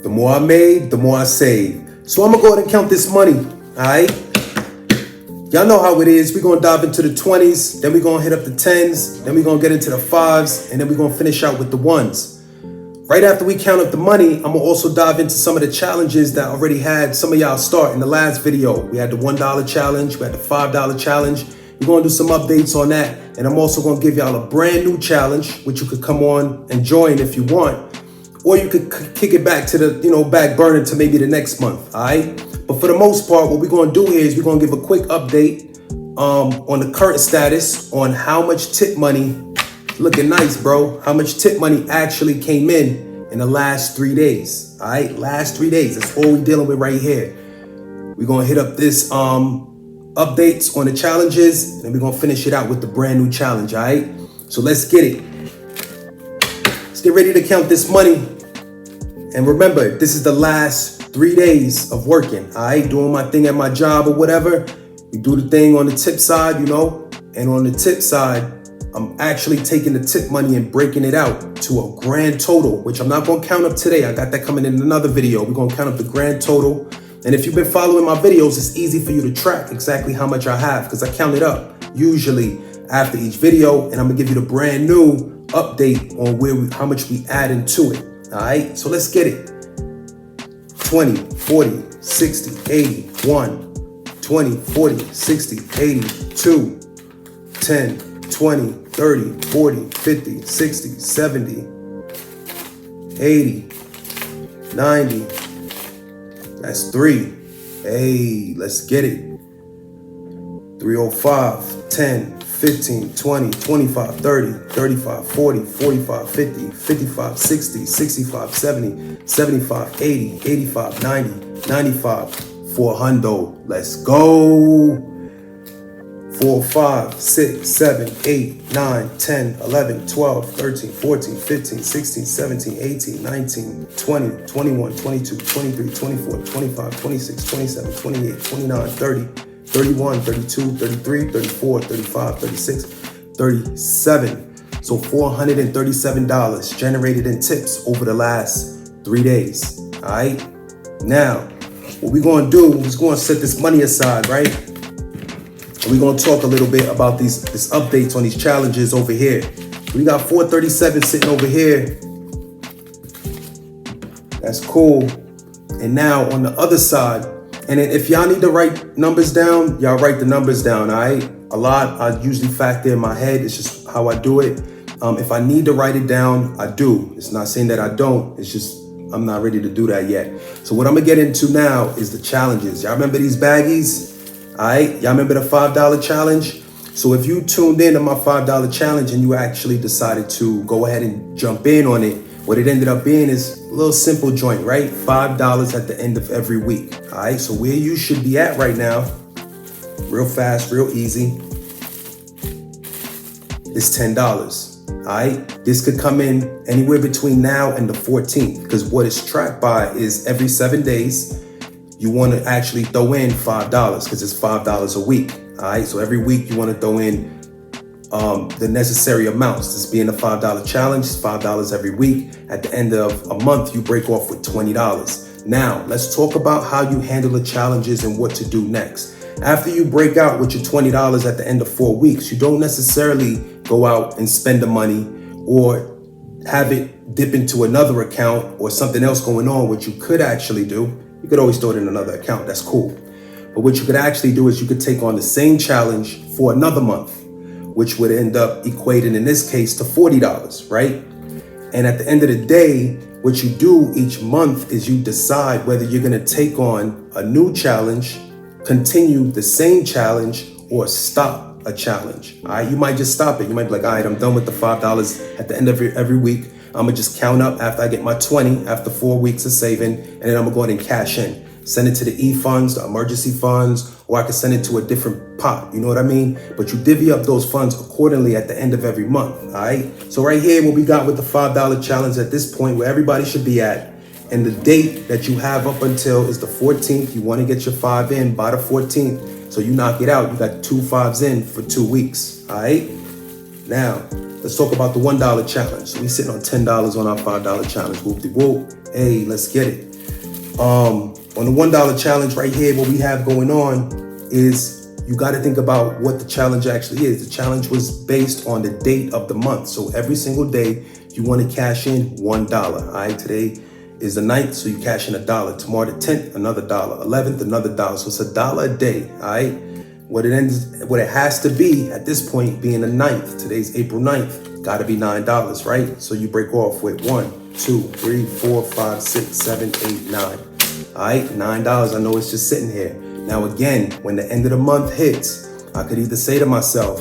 The more I made, the more I saved. So I'm gonna go ahead and count this money, all right? Y'all know how it is. We're gonna dive into the 20s, then we're gonna hit up the 10s, then we're gonna get into the 5s, and then we're gonna finish out with the 1s. Right after we count up the money, I'm gonna also dive into some of the challenges that I already had some of y'all start in the last video. We had the $1 challenge, we had the $5 challenge. We're gonna do some updates on that. And I'm also gonna give y'all a brand new challenge, which you could come on and join if you want. Or you could kick it back to the, back burner to maybe the next month, all right? But for the most part, what we're gonna do here is we're gonna give a quick update on the current status on how much tip money, looking nice, bro, how much tip money actually came in the last 3 days, all right? Last 3 days, that's all we're dealing with right here. We're gonna hit up this updates on the challenges, and then we're gonna finish it out with the brand new challenge, all right? So let's get it. Let's get ready to count this money. And remember, this is the last 3 days of working, all right? Doing my thing at my job or whatever. We do the thing on the tip side, and on the tip side, I'm actually taking the tip money and breaking it out to a grand total, which I'm not gonna count up today. I got that coming in another video. We're gonna count up the grand total. And if you've been following my videos, it's easy for you to track exactly how much I have because I count it up usually after each video, and I'm gonna give you the brand new update on how much we add into it. All right, so let's get it. 20, 40, 60, 80, 1, 20, 40, 60, 80, 2, 10, 20, 30, 40, 50, 60, 70, 80, 90. That's 3. Hey, let's get it. 305, 10, 15, 20, 25, 30, 35, 40, 45, 50, 55, 60, 65, 70, 75, 80, 85, 90, 95, 400. Let's go. 4, 5, 6, 7, 8, 9, 10, 11, 12, 13, 14, 15, 16, 17, 18, 19, 20, 21, 22, 23, 24, 25, 26, 27, 28, 29, 30, 31, 32, 33, 34, 35, 36, 37. So $437 generated in tips over the last 3 days, all right? Now, what we're gonna do is we're gonna set this money aside, right? And we're gonna talk a little bit about these updates on these challenges over here. We got 437 sitting over here. That's cool. And now on the other side, and then if y'all need to write numbers down, y'all write the numbers down, all right? A lot I usually factor in my head. It's just how I do it. If I need to write it down, I do. It's not saying that I don't. It's just I'm not ready to do that yet. So what I'm gonna get into now is the challenges. Y'all remember these baggies? All right, y'all remember the $5 challenge? So if you tuned in to my $5 challenge and you actually decided to go ahead and jump in on it, what it ended up being is a little simple joint, right? $5 at the end of every week, all right? So where you should be at right now, real fast, real easy, is $10, all right? This could come in anywhere between now and the 14th because what it's tracked by is every 7 days, you want to actually throw in $5 because it's $5 a week, all right? So every week you want to throw in the necessary amounts. This being a $5 challenge, it's $5 every week. At the end of a month, you break off with $20. Now, let's talk about how you handle the challenges and what to do next. After you break out with your $20 at the end of 4 weeks, you don't necessarily go out and spend the money or have it dip into another account or something else going on, which you could actually do. You could always throw it in another account, that's cool. But what you could actually do is you could take on the same challenge for another month, which would end up equating, in this case, to $40, right? And at the end of the day, what you do each month is you decide whether you're gonna take on a new challenge, continue the same challenge, or stop a challenge, all right? You might just stop it. You might be like, all right, I'm done with the $5 at the end of every week. I'm gonna just count up after I get my 20 after 4 weeks of saving, and then I'm gonna go ahead and cash in. Send it to the E-funds, the emergency funds, or I can send it to a different pot, you know what I mean? But you divvy up those funds accordingly at the end of every month, all right? So right here, what we got with the $5 challenge at this point, where everybody should be at, and the date that you have up until is the 14th. You wanna get your 5 in by the 14th, so you knock it out. You got 2 5s in for 2 weeks, all right? Now, let's talk about the $1 challenge. So we sitting on $10 on our $5 challenge, whoop-de-whoop. Hey, let's get it. On the $1 challenge right here, what we have going on is you got to think about what the challenge actually is. The challenge was based on the date of the month. So every single day you want to cash in $1. All right, today is the 9th, so you cash in $1. Tomorrow the 10th, another $1. 11th, another $1. So it's $1 a day. All right. What it has to be at this point being the 9th. Today's April 9th. Got to be $9, right? So you break off with 1, 2, 3, 4, 5, 6, 7, 8, 9. All right, $9. I know it's just sitting here. Now, again, when the end of the month hits, I could either say to myself,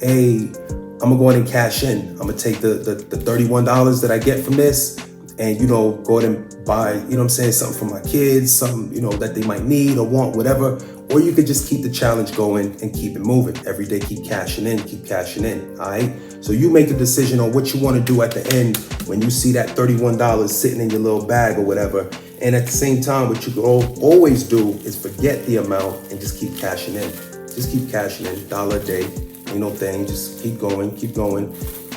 hey, I'm gonna go ahead and cash in. I'm gonna take the $31 that I get from this and, go ahead and buy, something for my kids, something, that they might need or want, whatever. Or you could just keep the challenge going and keep it moving. Every day, keep cashing in, all right? So you make a decision on what you wanna do at the end when you see that $31 sitting in your little bag or whatever. And at the same time, what you can always do is forget the amount and just keep cashing in. Just keep cashing in, $1 a day, ain't no thing, just keep going.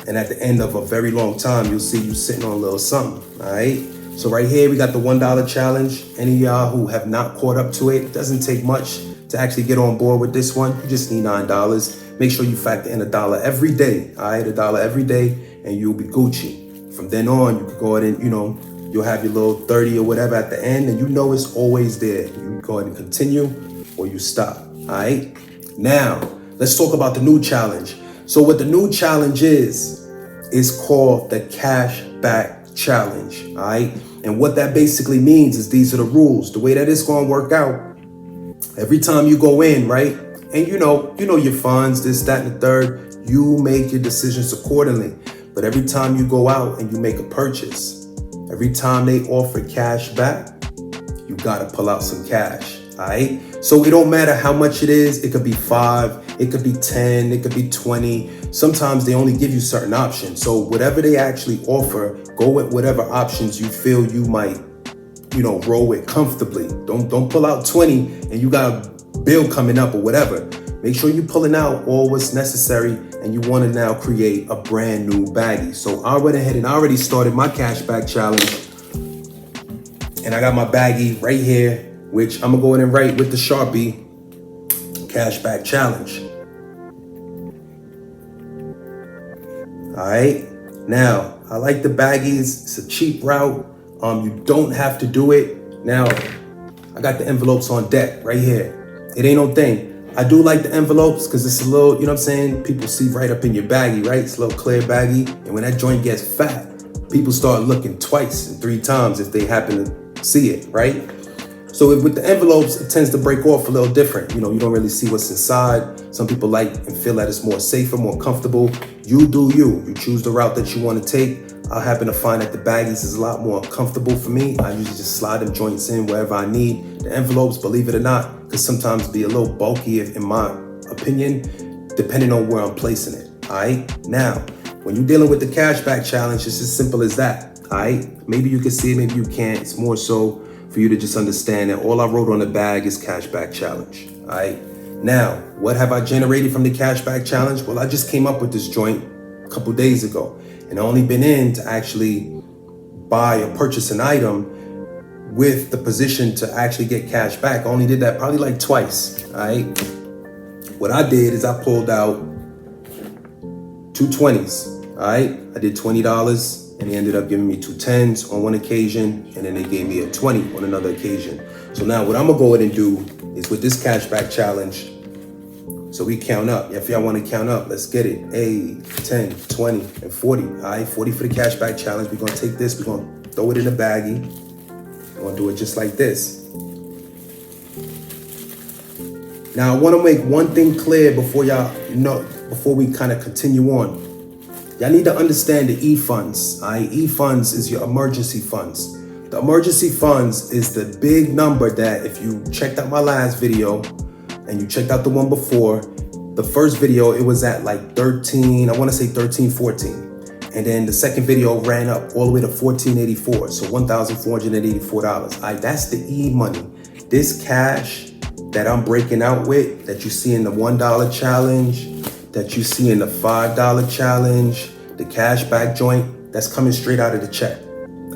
And at the end of a very long time, you'll see you sitting on a little something, all right? So right here, we got the $1 challenge. Any of y'all who have not caught up to it, doesn't take much to actually get on board with this one. You just need $9. Make sure you factor in $1 every day, all right? $1 every day, and you'll be Gucci. From then on, you can go ahead and, you'll have your little 30 or whatever at the end, and it's always there. You go ahead and continue or you stop, all right? Now, let's talk about the new challenge. So what the new challenge is called the Cashback Challenge, all right? And what that basically means is these are the rules. The way that it's gonna work out, every time you go in, right? And you know your funds, this, that, and the third, you make your decisions accordingly. But every time you go out and you make a purchase, every time they offer cash back, you gotta pull out some cash, all right? So it don't matter how much it is. It could be 5, it could be 10, it could be 20. Sometimes they only give you certain options. So whatever they actually offer, go with whatever options you feel you might, roll with comfortably. Don't pull out 20 and you got a bill coming up or whatever. Make sure you're pulling out all what's necessary and you want to now create a brand new baggie. So I went ahead and I already started my cashback challenge. And I got my baggie right here, which I'm gonna go ahead and write with the Sharpie, cashback challenge. All right, now I like the baggies. It's a cheap route. You don't have to do it. Now, I got the envelopes on deck right here. It ain't no thing. I do like the envelopes because it's a little, people see right up in your baggie, right? It's a little clear baggie. And when that joint gets fat, people start looking twice and 3 times if they happen to see it, right? So with the envelopes, it tends to break off a little different. You don't really see what's inside. Some people like and feel that it's more safer, more comfortable. You do you. You choose the route that you want to take. I happen to find that the baggies is a lot more comfortable for me. I usually just slide them joints in wherever I need. The envelopes, believe it or not, could sometimes be a little bulky, in my opinion, depending on where I'm placing it, all right? Now, when you're dealing with the cashback challenge, it's as simple as that, all right? Maybe you can see it, maybe you can't. It's more so for you to just understand that all I wrote on the bag is cashback challenge, all right? Now, what have I generated from the cashback challenge? Well, I just came up with this joint a couple days ago, and I only been in to actually buy or purchase an item with the position to actually get cash back. I only did that probably like twice, all right? What I did is I pulled out 2 20s, all right? I did $20 and they ended up giving me 2 10s on one occasion, and then they gave me a 20 on another occasion. So now what I'm gonna go ahead and do is with this cashback challenge, so we count up. If y'all wanna count up, let's get it. 8, 10, 20, and 40, all right? 40 for the cashback challenge. We're gonna take this, we're gonna throw it in a baggie. I'm gonna do it just like this. Now I wanna make one thing clear before before we kind of continue on. Y'all need to understand the E-funds, all right? E-funds is your emergency funds. The emergency funds is the big number that if you checked out my last video and you checked out the one before, the first video, it was at like 13, I wanna say 13, 14. And then the second video ran up all the way to $1,484, so $1,484. All right, that's the E-money. This cash that I'm breaking out with, that you see in the $1 challenge, that you see in the $5 challenge, the cashback joint, that's coming straight out of the check.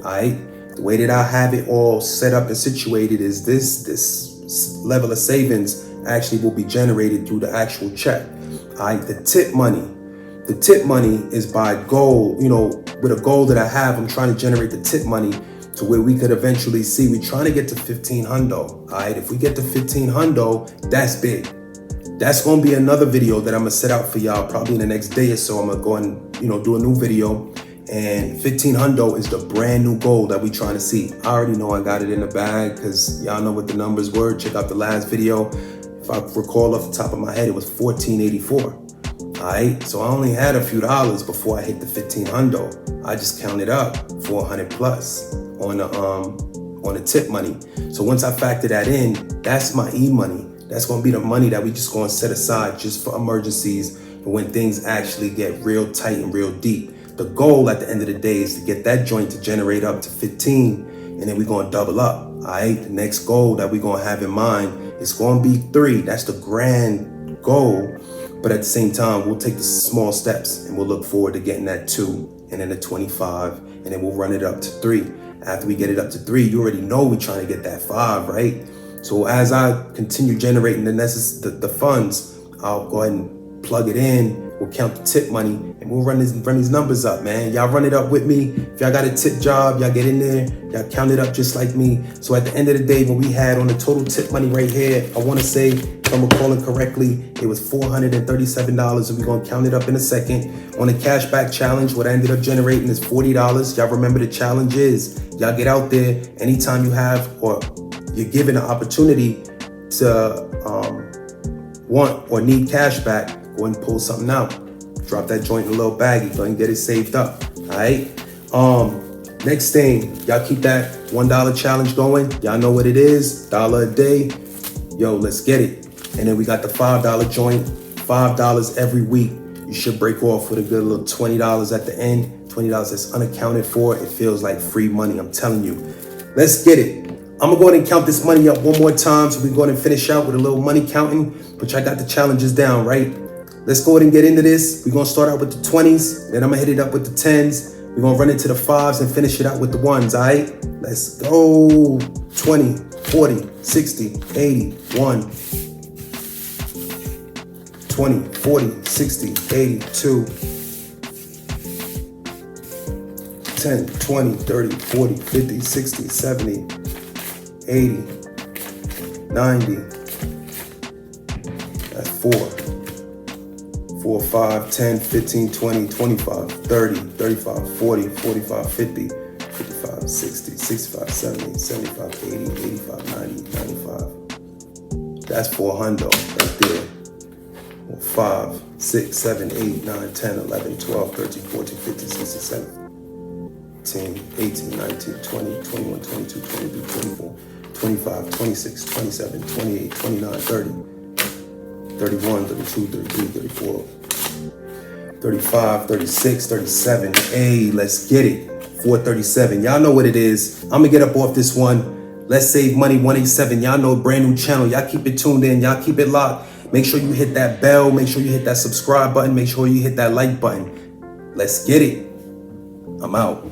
All right, The way that I have it all set up and situated is this level of savings actually will be generated through the actual check. All right, the tip money. The tip money is by goal, with a goal that I have, I'm trying to generate the tip money to where we could eventually see, we're trying to get to 15 hundo. All right, if we get to 15 hundo, that's big. That's going to be another video that I'm going to set out for y'all probably in the next day or so. I'm going to go and, do a new video. And 15 hundo is the brand new goal that we trying to see. I already know I got it in the bag because y'all know what the numbers were. Check out the last video. If I recall off the top of my head, it was 1484. All right, so I only had a few dollars before I hit the 15 hundo. I just counted up 400 plus on the tip money. So once I factor that in, that's my e-money. That's gonna be the money that we just gonna set aside just for emergencies and when things actually get real tight and real deep. The goal at the end of the day is to get that joint to generate up to 15, and then we're gonna double up. All right, the next goal that we're gonna have in mind is gonna be 3. That's the grand goal. But at the same time, we'll take the small steps and we'll look forward to getting that 2 and then the 25, and then we'll run it up to 3. After we get it up to 3, you already know we're trying to get that 5, right? So as I continue generating the funds, I'll go ahead and plug it in. We'll count the tip money and we'll run these numbers up, man. Y'all run it up with me. If y'all got a tip job, y'all get in there, y'all count it up just like me. So at the end of the day, what we had on the total tip money right here, I want to say, if I'm recalling correctly, it was $437, and we're going to count it up in a second. On the cashback challenge, what I ended up generating is $40. Y'all remember the challenge is, y'all get out there anytime you have or you're given an opportunity to want or need cash back, go and pull something out. Drop that joint in a little baggie, go and get it saved up, all right? Next thing, y'all keep that $1 challenge going. Y'all know what it is, $1 a day. Yo, let's get it. And then we got the $5 joint, $5 every week. You should break off with a good little $20 at the end. $20 that's unaccounted for. It feels like free money, I'm telling you. Let's get it. I'm gonna go ahead and count this money up one more time so we go ahead and finish out with a little money counting, but I got the challenges down, right? Let's go ahead and get into this. We're gonna start out with the 20s, then I'm gonna hit it up with the 10s. We're gonna run into the 5s and finish it out with the 1s, all right? Let's go. 20, 40, 60, 80, 1. 20, 40, 60, 80, 2. 10, 20, 30, 40, 50, 60, 70, 80, 90, that's 4, 4, 5, 10, 15, 20, 25, 30, 35, 40, 45, 50, 55, 60, 65, 70, 75, 80, 85, 90, 95. That's 400 right there. 5, 6, 7, 8, 9, 10, 11, 12, 13, 14, 15, 16, 17, 18, 19, 20, 21, 22, 23, 24, 25, 26, 27, 28, 29, 30, 31, 32, 33, 34, 35, 36, 37. Hey, let's get it. 437. Y'all know what it is. I'm gonna get up off this one. Let's Save Money 187. Y'all know, brand new channel. Y'all keep it tuned in. Y'all keep it locked. Make sure you hit that bell. Make sure you hit that subscribe button. Make sure you hit that like button. Let's get it. I'm out.